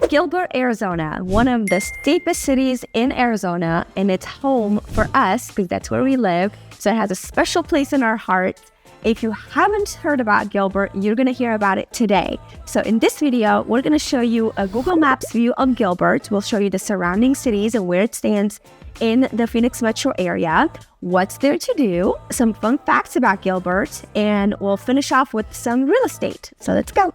Gilbert, Arizona, one of the safest cities in Arizona, and it's home for us because that's where we live. So it has a special place in our hearts. If you haven't heard about Gilbert, you're going to hear about it today. So in this video, we're going to show you a Google Maps view of Gilbert. We'll show you the surrounding cities and where it stands in the Phoenix metro area, what's there to do, some fun facts about Gilbert, and we'll finish off with some real estate. So let's go.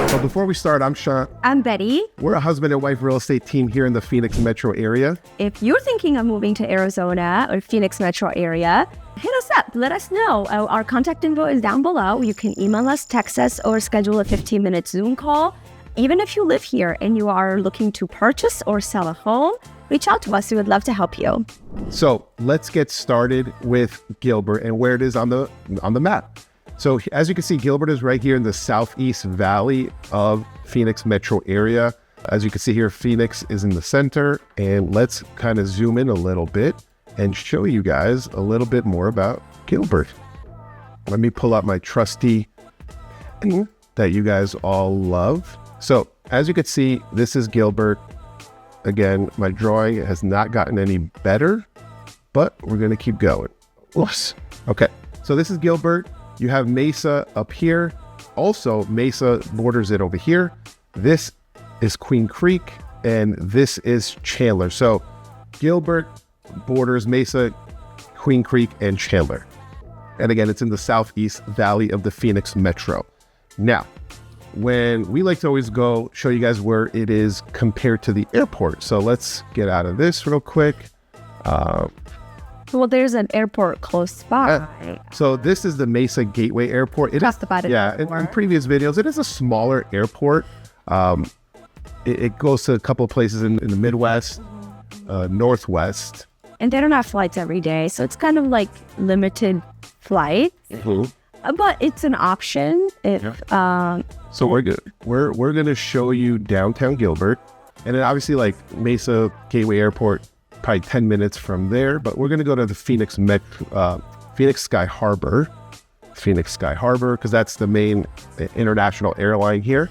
Well, before we start, I'm Sean. I'm Betty. We're a husband and wife real estate team here in the Phoenix metro area. If you're thinking of moving to Arizona or Phoenix metro area, hit us up. Let us know. Our contact info is down below. You can email us, text us, or schedule a 15-minute Zoom call. Even if you live here and you are looking to purchase or sell a home, reach out to us. We would love to help you. So let's get started with Gilbert and where it is on the map. So as you can see, Gilbert is right here in the southeast valley of Phoenix metro area. As you can see here, Phoenix is in the center, and let's kind of zoom in a little bit and show you guys a little bit more about Gilbert. Let me pull out my trusty that you guys all love. So as you can see, this is Gilbert. Again, my drawing has not gotten any better, but we're going to keep going. Oops. Okay, so this is Gilbert. You have Mesa up here. Also, Mesa borders it over here. This is Queen Creek, and this is Chandler. So Gilbert borders Mesa, Queen Creek, and Chandler. And again, it's in the southeast valley of the Phoenix metro. Now, when we like to always go show you guys where it is compared to the airport. So let's get out of this real quick. Well, there's an airport close by. So this is the Mesa Gateway Airport. It Talked about it in previous videos, it is a smaller airport. It goes to a couple of places in the Midwest, Northwest. And they don't have flights every day, so it's kind of like limited flights. But it's an option if. So we're good. We're gonna show you downtown Gilbert, and then obviously like Mesa Gateway Airport, probably 10 minutes from there. But we're gonna go to the Phoenix Sky Harbor, because that's the main international airline here.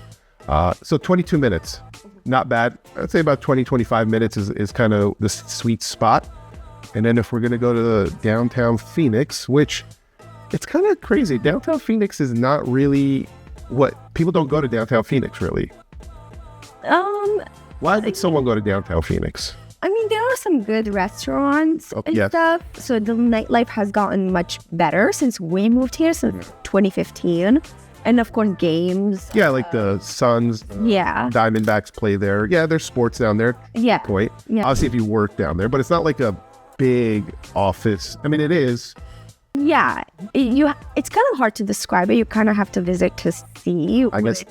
So 22 minutes, not bad. I'd say about 20-25 minutes is kind of the sweet spot. And then if we're gonna go to the downtown Phoenix, which it's kind of crazy. Downtown Phoenix is not really what people don't go to downtown Phoenix, really. Why would someone go to downtown Phoenix? I mean, there are some good restaurants and stuff. So the nightlife has gotten much better since we moved here, since 2015. And of course, games. Yeah, like the Suns, Diamondbacks play there. Yeah, there's sports down there. Yeah. Point. Yeah. Obviously, if you work down there, but it's not like a big office. I mean, it is. Yeah, it's kind of hard to describe it. You kind of have to visit to see. I guess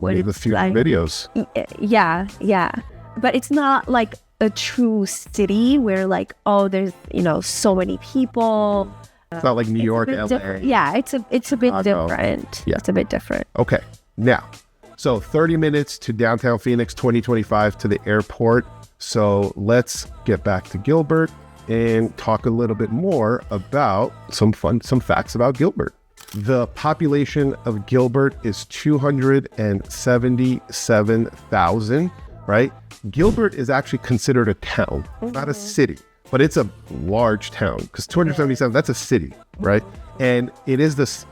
what it's a few like. Videos. Yeah. But it's not like a true city where like, oh, there's, so many people. It's not like New York, LA. Yeah, it's a bit different. Yeah. It's a bit different. Okay, now, so 30 minutes to downtown Phoenix, 2025 to the airport. So let's get back to Gilbert and talk a little bit more about some facts about Gilbert. The population of Gilbert is 277,000, right? Gilbert is actually considered a town, not a city, but it's a large town because 277, that's a city, right? And it's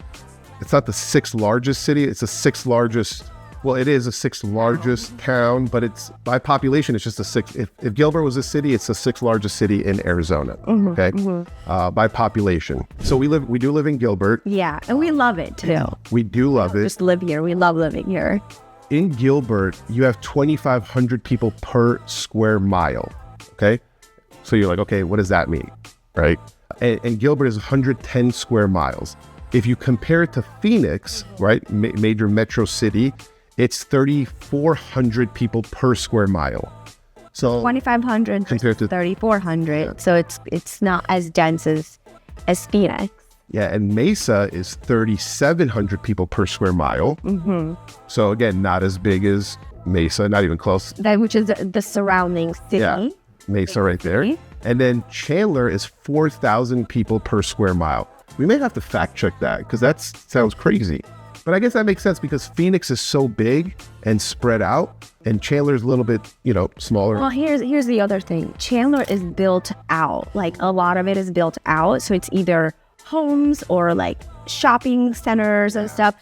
not the sixth largest city, it's the sixth largest. Well, it is the sixth largest town, but it's by population, it's just the sixth. If Gilbert was a city, it's the sixth largest city in Arizona, okay? By population. So we do live in Gilbert. Yeah, and we love it too. We do love it. Just live here. We love living here. In Gilbert, you have 2,500 people per square mile, okay? So you're like, okay, what does that mean, right? And Gilbert is 110 square miles. If you compare it to Phoenix, right, major metro city, it's 3,400 people per square mile. So 2,500 compared to 3,400. Yeah. So it's not as dense as Phoenix. Yeah, and Mesa is 3,700 people per square mile. So again, not as big as Mesa, not even close. Which is the surrounding city. Yeah, Mesa right there. And then Chandler is 4,000 people per square mile. We may have to fact check that because that sounds crazy. But I guess that makes sense because Phoenix is so big and spread out, and Chandler's a little bit, smaller. Well, here's the other thing. Chandler is built out. Like, a lot of it is built out. So it's either homes or like shopping centers and stuff.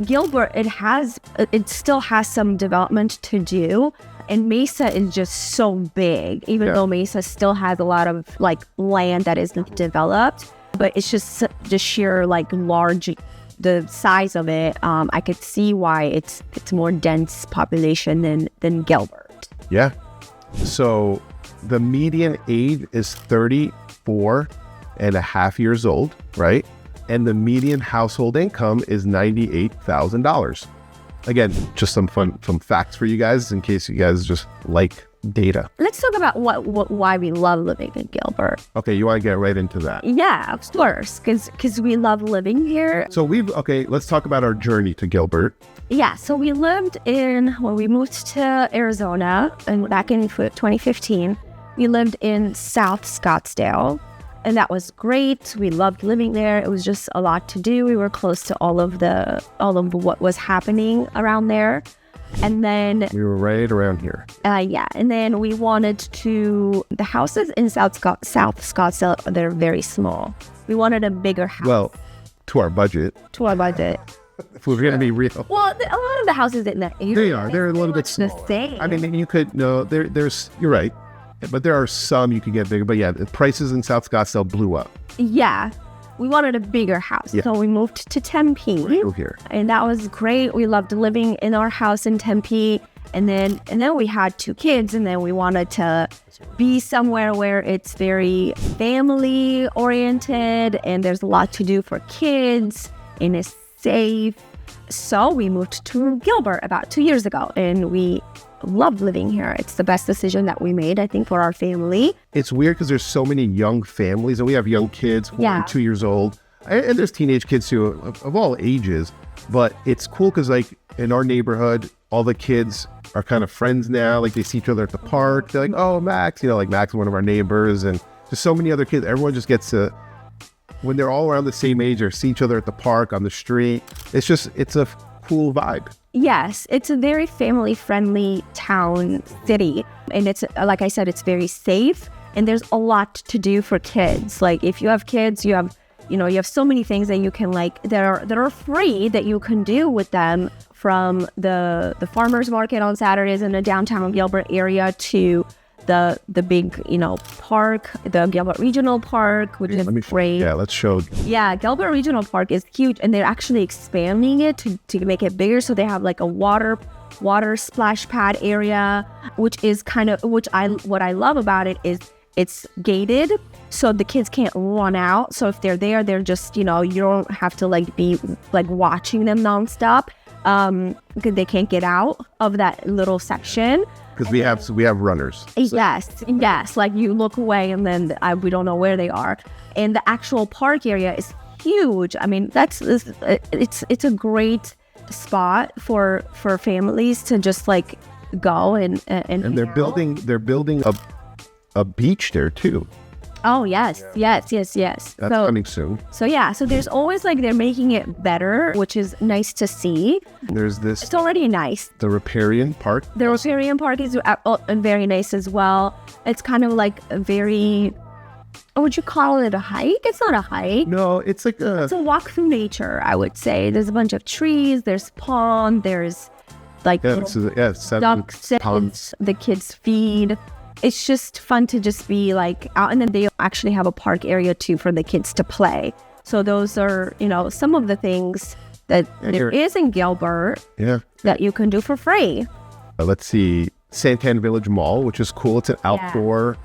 Gilbert, it still has some development to do. And Mesa is just so big, even though Mesa still has a lot of like land that isn't developed. But it's just the sheer like the size of it. I could see why it's more dense population than Gilbert. Yeah. So the median age is 34 and a half years old, right? And the median household income is $98,000. Again, just some facts for you guys in case you guys just like data. Let's talk about why we love living in Gilbert. Okay, you want to get right into that? Yeah, of course, because we love living here. So let's talk about our journey to Gilbert. Yeah, so we when we moved to Arizona and back in 2015, we lived in South Scottsdale. And that was great. We loved living there. It was just a lot to do. We were close to all of what was happening around there. And then we were right around here. Yeah. And then we wanted the houses in South Scottsdale, they're very small. We wanted a bigger house. Well, to our budget. If we're going to be real. Well, a lot of the houses in that area. They're a little bit smaller. The same. I mean, you're right. But there are some you could get bigger. But yeah, the prices in South Scottsdale blew up. Yeah. We wanted a bigger house. Yeah. So we moved to Tempe. Right here. And that was great. We loved living in our house in Tempe. And then we had 2 kids, and then we wanted to be somewhere where it's very family oriented and there's a lot to do for kids and it's safe. So we moved to Gilbert about 2 years ago, and we love living here. It's the best decision that we made, I think, for our family. It's weird because there's so many young families, and we have young kids, 1 and 2 years old, and there's teenage kids too, of all ages. But it's cool because, like, in our neighborhood, all the kids are kind of friends now. Like, they see each other at the park. They're like, "Oh, Max," like Max is one of our neighbors, and there's so many other kids. Everyone just gets to, when they're all around the same age, or see each other at the park, on the street. It's a cool vibe. Yes, it's a very family-friendly town, city. And it's, like I said, it's very safe. And there's a lot to do for kids. Like, if you have kids, you have so many things that you can, like, that are free that you can do with them, from the farmers market on Saturdays in the downtown Gilbert area to the big, park, the Gilbert Regional Park, which is great. Yeah, let's show. Yeah, Gilbert Regional Park is huge, and they're actually expanding it to make it bigger. So they have like a water splash pad area, which is what I love about it is it's gated, so the kids can't run out. So if they're there, they're just, you don't have to like be like watching them nonstop, because they can't get out of that little section. Because we have runners. So. Yes. Like, you look away and then we don't know where they are. And the actual park area is huge. I mean, it's a great spot for families to just like go and they're building a beach there too. Oh, yes. That's coming soon. So there's always, like, they're making it better, which is nice to see. There's this. It's already nice. The Riparian Park. The Riparian Park is very nice as well. It's kind of like a very, would you call it a hike? It's not a hike. No, it's like it's a walk through nature, I would say. There's a bunch of trees, there's pond, there's like ducks, ponds. The kids feed. It's just fun to just be like out, and then they actually have a park area too for the kids to play. So those are, some of the things that there is in Gilbert that you can do for free. Let's see, Santan Village Mall, which is cool. It's an outdoor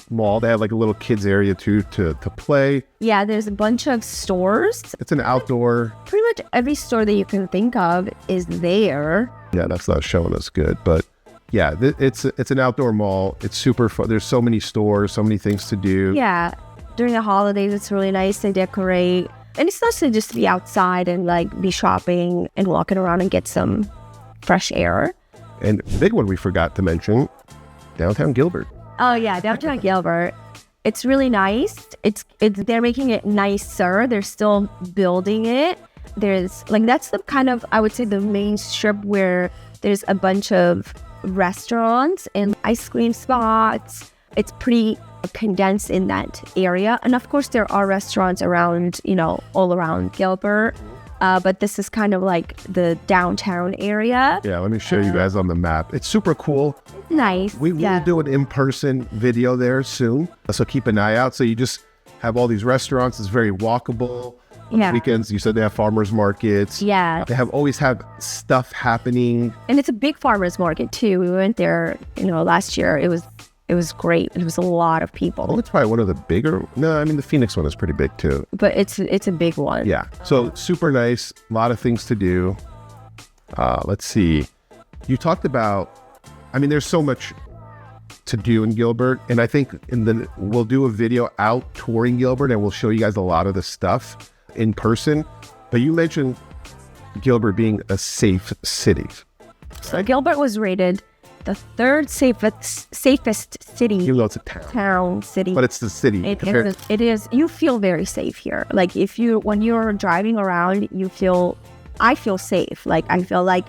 mall. They have like a little kids area too to play. Yeah, there's a bunch of stores. It's an outdoor. Pretty much every store that you can think of is there. Yeah, that's not showing us good, but yeah, it's an outdoor mall. It's super fun. There's so many stores, so many things to do. Yeah, during the holidays, it's really nice. They decorate. And it's nice to just be outside and like be shopping and walking around and get some fresh air. And big one we forgot to mention, downtown Gilbert. Oh yeah, downtown Gilbert. It's really nice. They're making it nicer. They're still building it. There's like, that's the kind of, I would say, the main strip where there's a bunch of restaurants and ice cream spots. It's pretty condensed in that area. And of course, there are restaurants around, all around Gilbert. But this is kind of like the downtown area. Yeah, let me show you guys on the map. It's super cool. Nice. We will do an in-person video there soon. So keep an eye out. So you just have all these restaurants. It's very walkable. Yeah. Weekends, you said they have farmers markets. Yeah. They always have stuff happening. And it's a big farmers market too. We went there, last year. It was great. It was a lot of people. Oh, it's probably one of the bigger. No, I mean, the Phoenix one is pretty big too. But it's a big one. Yeah. So super nice. A lot of things to do. Let's see. You talked about, there's so much to do in Gilbert. And I think we'll do a video out touring Gilbert and we'll show you guys a lot of the stuff in person. But you mentioned Gilbert being a safe city. So Gilbert was rated the third safest city. Even though it's a city. But it's the city. It is. You feel very safe here. Like when you're driving around, I feel safe. Like I feel like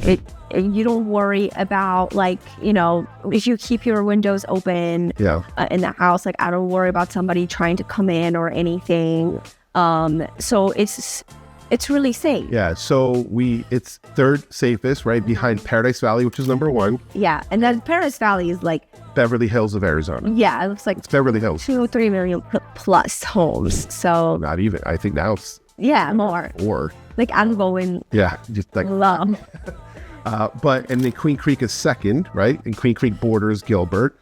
you don't worry about if you keep your windows open in the house, like I don't worry about somebody trying to come in or anything. So it's really safe. Yeah, so it's third safest, right behind Paradise Valley, which is number 1. Yeah, and then Paradise Valley is like Beverly Hills of Arizona. Yeah, it looks like it's Beverly Hills. 2-3 million plus homes. So not even. I think now it's more. Or like I'm going. Yeah, just like love. And then Queen Creek is second, right? And Queen Creek borders Gilbert.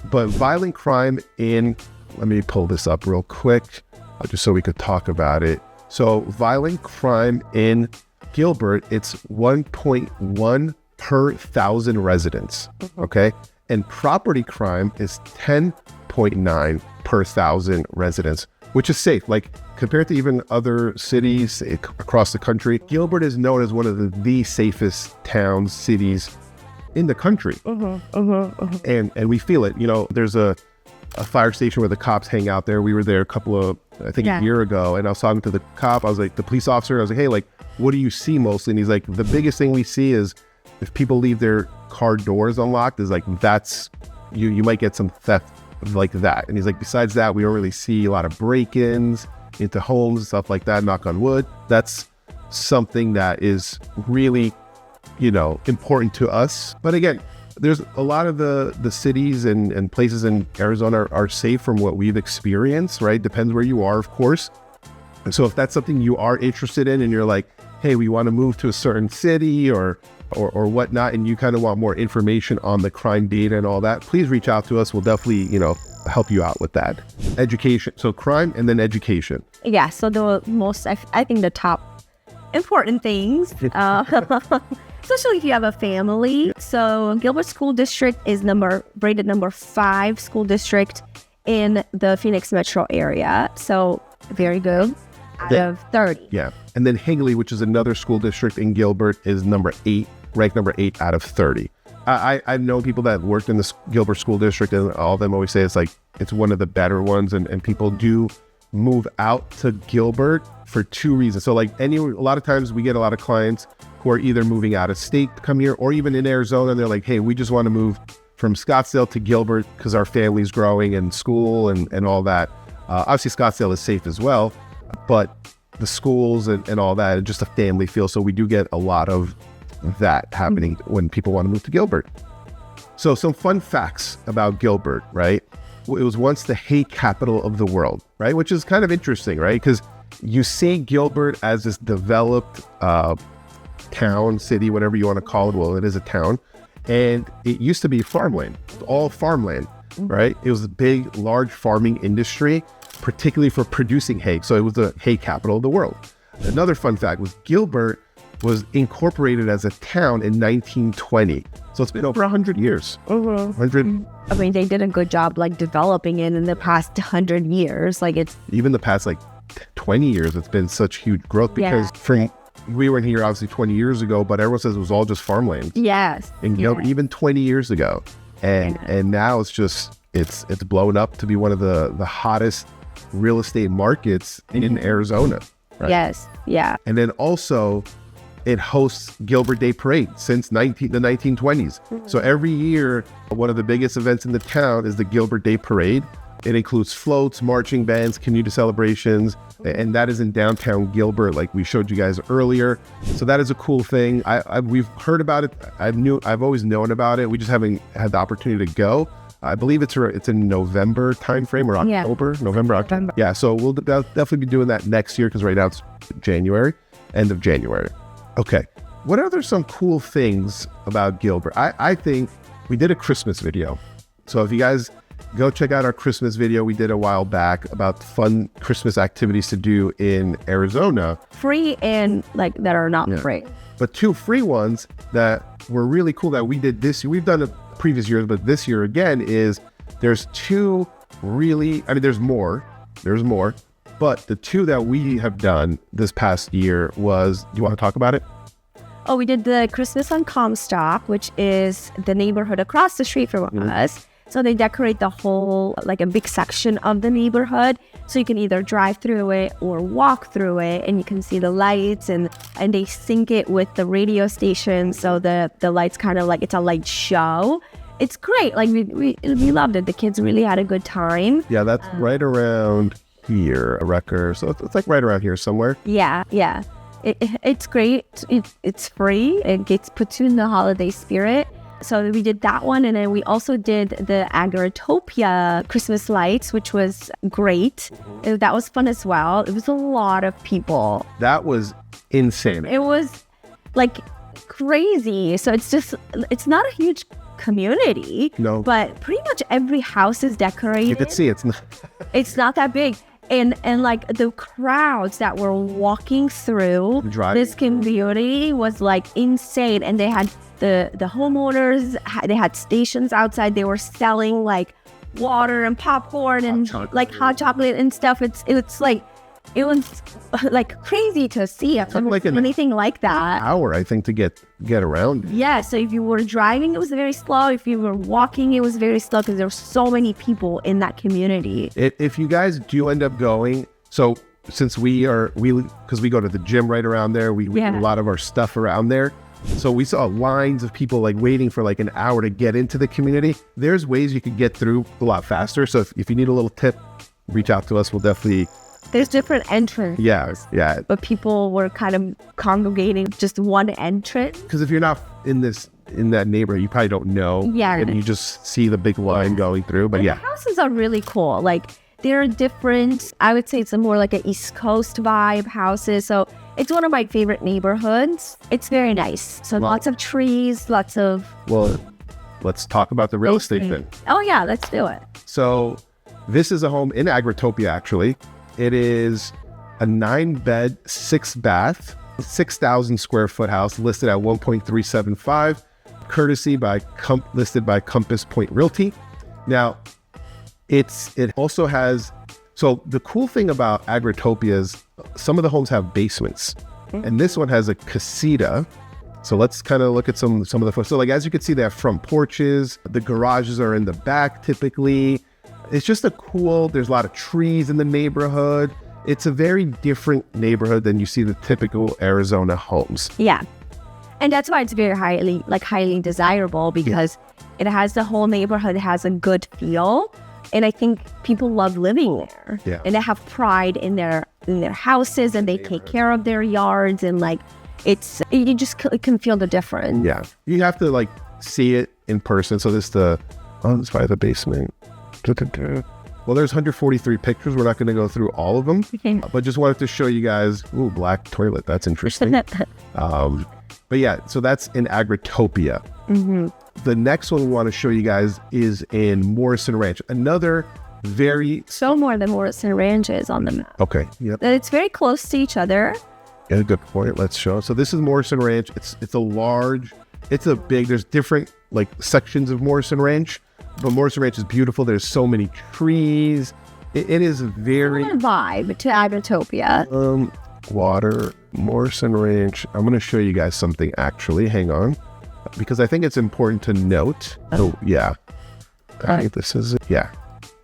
But violent crime let me pull this up real quick, just so we could talk about it. So violent crime in Gilbert, it's 1.1 per 1,000 residents, okay? And property crime is 10.9 per 1,000 residents, which is safe. Like compared to even other cities across the country, Gilbert is known as one of the safest towns, cities in the country. And we feel it. There's a fire station where the cops hang out there. We were there a year ago, and I was talking to the cop. I was like, the police officer, I was like, hey, like, what do you see mostly? And he's like, the biggest thing we see is if people leave their car doors unlocked, is like, that's, you might get some theft like that. And he's like, besides that, we don't really see a lot of break-ins into homes and stuff like that, knock on wood. That's something that is really, important to us. But again, there's a lot of the cities and places in Arizona are safe from what we've experienced, right? Depends where you are, of course. And so if that's something you are interested in and you're like, hey, we want to move to a certain city or whatnot, and you kind of want more information on the crime data and all that, please reach out to us. We'll definitely, help you out with that. Education. So crime and then education. Yeah. So the most, I think the top important things, especially if you have a family. So Gilbert School District is rated number 5 school district in the Phoenix metro area. So very good out of 30. Yeah. And then Higley, which is another school district in Gilbert, is ranked number 8 out of 30. I've known people that worked in the Gilbert School District, and all of them always say it's one of the better ones, and people do move out to Gilbert for 2 reasons. So a lot of times we get a lot of clients who are either moving out of state to come here, or even in Arizona, and they're like, hey, we just want to move from Scottsdale to Gilbert because our family's growing and school and all that. Obviously Scottsdale is safe as well, but the schools and all that, and just a family feel. So we do get a lot of that happening when people want to move to Gilbert. So some fun facts about Gilbert, right? It was once the hay capital of the world, right? Which is kind of interesting, right? Because you see Gilbert as this developed town, city, whatever you want to call it. Well, it is a town. And it used to be farmland, all farmland, right? It was a big, large farming industry, particularly for producing hay. So it was the hay capital of the world. Another fun fact was Gilbert was incorporated as a town in 1920. So it's been over 100 years. 100. I mean, they did a good job developing it in the past 100 years. Even the past 20 years, it's been such huge growth because we weren't here obviously 20 years ago, but everyone says it was all just farmland. Yes. In Gilbert, even 20 years ago. And now it's just it's blown up to be one of the hottest real estate markets in Arizona. Right? Yes. Yeah. And then also it hosts Gilbert Day Parade since the 1920s. So every year, one of the biggest events in the town is the Gilbert Day Parade. It includes floats, marching bands, community celebrations, and that is in downtown Gilbert, like we showed you guys earlier. So that is a cool thing. We've heard about it. I've always known about it. We just haven't had the opportunity to go. I believe it's in November timeframe or October, November, October. Yeah, so we'll definitely be doing that next year because right now it's January, end of January. Okay, what are some cool things about Gilbert? I think we did a Christmas video. So if you guys go check out our Christmas video we did a while back about fun Christmas activities to do in Arizona. Free and like that are not free. But 2 free ones that were really cool that we did this year. We've done it previous years, but this year again there's 2 really, there's more, but the 2 that we have done this past year was, do you want to talk about it? Oh, we did the Christmas on Comstock, which is the neighborhood across the street from us. So they decorate the whole, like a big section of the neighborhood. So you can either drive through it or walk through it, and you can see the lights, and they sync it with the radio station. So the lights kind of like, it's a light show. It's great. Like we loved it. The kids really had a good time. Yeah, that's right around here, a record. So it's like right around here somewhere. Yeah. It's great. It's free. It gets put you in the holiday spirit. So we did that one, and then we also did the Agritopia Christmas lights, which was great. That was fun as well. It was a lot of people. That was insane. It was like crazy. So it's not a huge community. No. But pretty much every house is decorated. You could see it's not that big. And like the crowds that were walking through this community was like insane. And they had the homeowners, they had stations outside. They were selling like water and popcorn and hot chocolate and stuff. It was like crazy to see. I've never seen anything like that. Hour, I think, to get around. Yeah, so if you were driving, it was very slow. If you were walking, it was very slow because there were so many people in that community. If you guys do end up going, so since because we go to the gym right around there, we do a lot of our stuff around there. So we saw lines of people like waiting for like an hour to get into the community. There's ways you could get through a lot faster. So if you need a little tip, reach out to us. We'll definitely... There's different entrances. Yeah. But people were kind of congregating just one entrance. Because if you're not in that neighborhood, you probably don't know. Yeah. And you just see the big line going through. But the houses are really cool. Like they're different. I would say it's more like an East Coast vibe houses. So it's one of my favorite neighborhoods. It's very nice. So lots of trees, lots of... Well, let's talk about the real estate then. Oh yeah, let's do it. So this is a home in Agritopia, actually. It is a 9-bed, 6-bath, 6,000 square foot house listed at 1.375, courtesy listed by Compass Point Realty. Now, it also has, so the cool thing about Agritopia is some of the homes have basements, and this one has a casita. So let's kind of look at some of the, so like as you can see, they have front porches. The garages are in the back typically. It's just there's a lot of trees in the neighborhood. It's a very different neighborhood than you see the typical Arizona homes. Yeah. And that's why it's very highly desirable, because it has the whole neighborhood has a good feel. And I think people love living there. Yeah. And they have pride in their houses, and they take care of their yards, and like you just can feel the difference. Yeah. You have to like see it in person. So this is probably the basement. Well, there's 143 pictures. We're not going to go through all of them, but just wanted to show you guys. Ooh, black toilet. That's interesting. But yeah, so that's in Agritopia. Mm-hmm. The next one we want to show you guys is in Morrison Ranch. Another So more than Morrison Ranch is on the map. Okay. Yep. It's very close to each other. Yeah, good point. Let's show. So this is Morrison Ranch. There's different like sections of Morrison Ranch. But Morrison Ranch is beautiful. There's so many trees. It is very... Similar vibe to Agritopia. Water, Morrison Ranch. I'm going to show you guys something actually. Hang on. Because I think it's important to note. Oh, yeah. This is, yeah.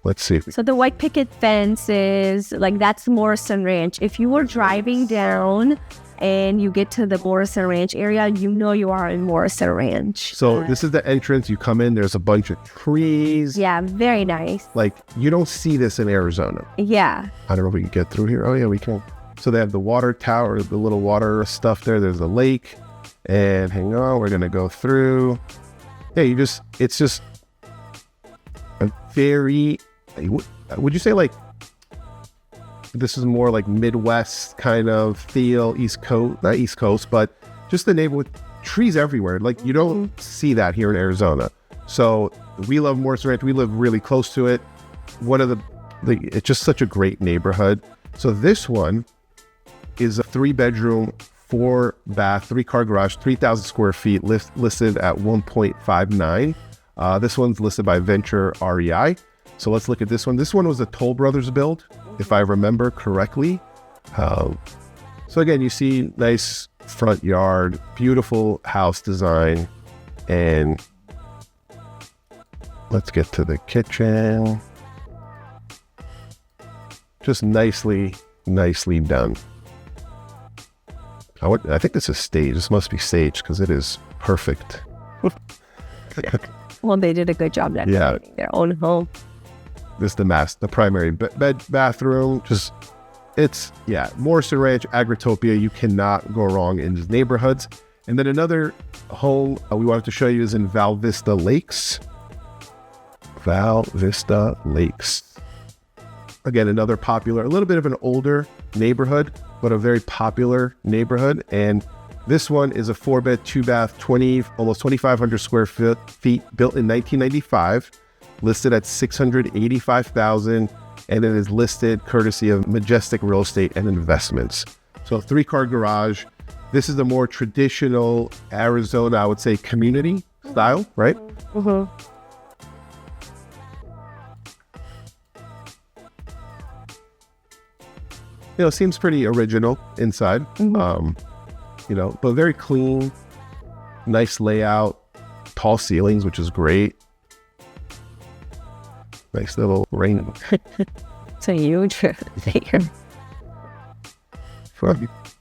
Let's see. So the white picket fence is like, that's Morrison Ranch. If you were driving down and you get to the Morrison Ranch area, you know you are in Morrison Ranch. So this is the entrance. You come in, there's a bunch of trees. Yeah, very nice. Like, you don't see this in Arizona. Yeah. I don't know if we can get through here. Oh, yeah, we can. So they have the water tower, the little water stuff there. There's a lake. And hang on, we're going to go through. Yeah, it's just a very, would you say like, this is more like Midwest kind of feel, East Coast, not East Coast, but just the neighborhood, trees everywhere. Like, you don't see that here in Arizona. So we love Morrison Ranch. We live really close to it. One of it's just such a great neighborhood. So this one is a 3-bedroom, 4-bath, 3-car garage, 3,000 square feet, listed at 1.59. This one's listed by Venture REI. So let's look at this one. This one was a Toll Brothers build, if I remember correctly. So again, you see nice front yard, beautiful house design, and let's get to the kitchen. Just nicely done. I think this is staged. This must be staged because it is perfect. Well, they did a good job decorating their own home. This is the primary bed, bathroom. Morrison Ranch, Agritopia. You cannot go wrong in these neighborhoods. And then another home we wanted to show you is in Val Vista Lakes. Val Vista Lakes. Again, another popular, a little bit of an older neighborhood, but a very popular neighborhood. And this one is a 4-bed, 2-bath, almost 2,500 square feet, built in 1995, listed at $685,000, and it is listed courtesy of Majestic Real Estate and Investments. So 3-car garage. This is the more traditional Arizona, I would say, community style, right? Mm-hmm. Seems pretty original inside. Mm-hmm. But very clean, nice layout, tall ceilings, which is great. Nice little rain. It's a huge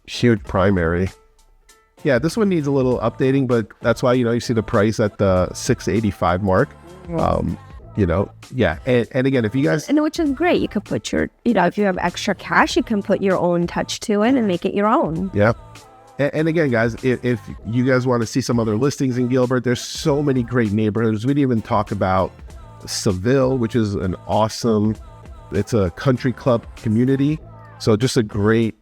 huge primary. Yeah, this one needs a little updating, but that's why, you see the price at the $685 mark. And again, if you guys... And which is great. You could put your, if you have extra cash, you can put your own touch to it and make it your own. Yeah. And again, guys, if you guys want to see some other listings in Gilbert, there's so many great neighborhoods. We didn't even talk about Seville, which is it's a country club community. So just Seville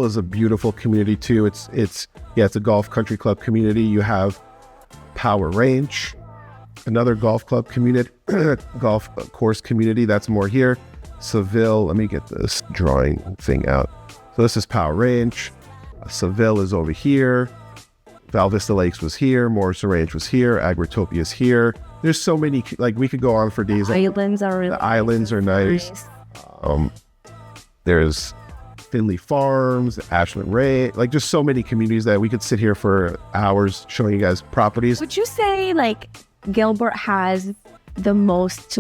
is a beautiful community too. It's a golf country club community. You have Power Ranch, another golf club community, golf course community. That's more here. Seville, let me get this drawing thing out. So this is Power Ranch. Seville is over here. Val Vista Lakes was here. Morrison Ranch was here. Agritopia is here. There's so many, we could go on for days. The islands are nice. There's Finley Farms, Ashland Ray, just so many communities that we could sit here for hours showing you guys properties. Would you say Gilbert has the most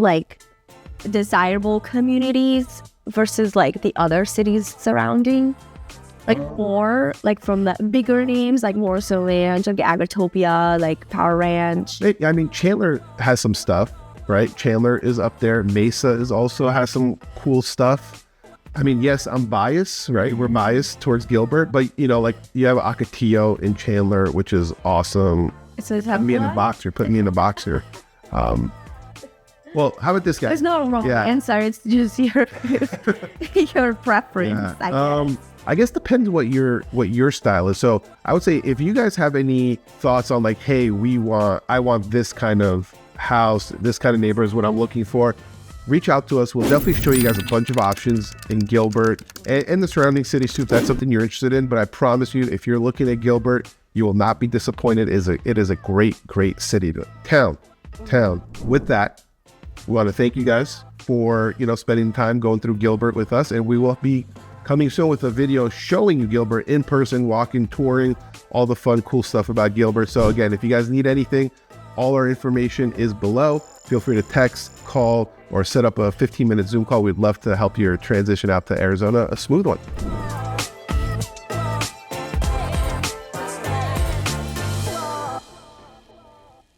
desirable communities versus the other cities surrounding? More from the bigger names like Morrison Ranch, Agritopia, Power Ranch. Chandler has some stuff, right? Chandler is up there. Mesa has some cool stuff. Yes, I'm biased, right? We're biased towards Gilbert, but you have Ocotillo in Chandler, which is awesome. So put me in the box here. Put me in the box here. Well, how about this guy? There's no wrong answer. It's just your preference. Yeah. I guess depends what your style is. So I would say if you guys have any thoughts on hey, I want this kind of house, this kind of neighbor is what I'm looking for, reach out to us. We'll definitely show you guys a bunch of options in Gilbert and the surrounding cities too, if that's something you're interested in. But I promise you, if you're looking at Gilbert, you will not be disappointed. It is a great city town. With that, we want to thank you guys for spending time going through Gilbert with us, and we will be coming soon with a video showing you Gilbert in person, walking, touring, all the fun, cool stuff about Gilbert. So again, if you guys need anything, All our information is below. Feel free to text, call, or set up a 15-minute Zoom call. We'd love to help your transition out to Arizona a smooth one.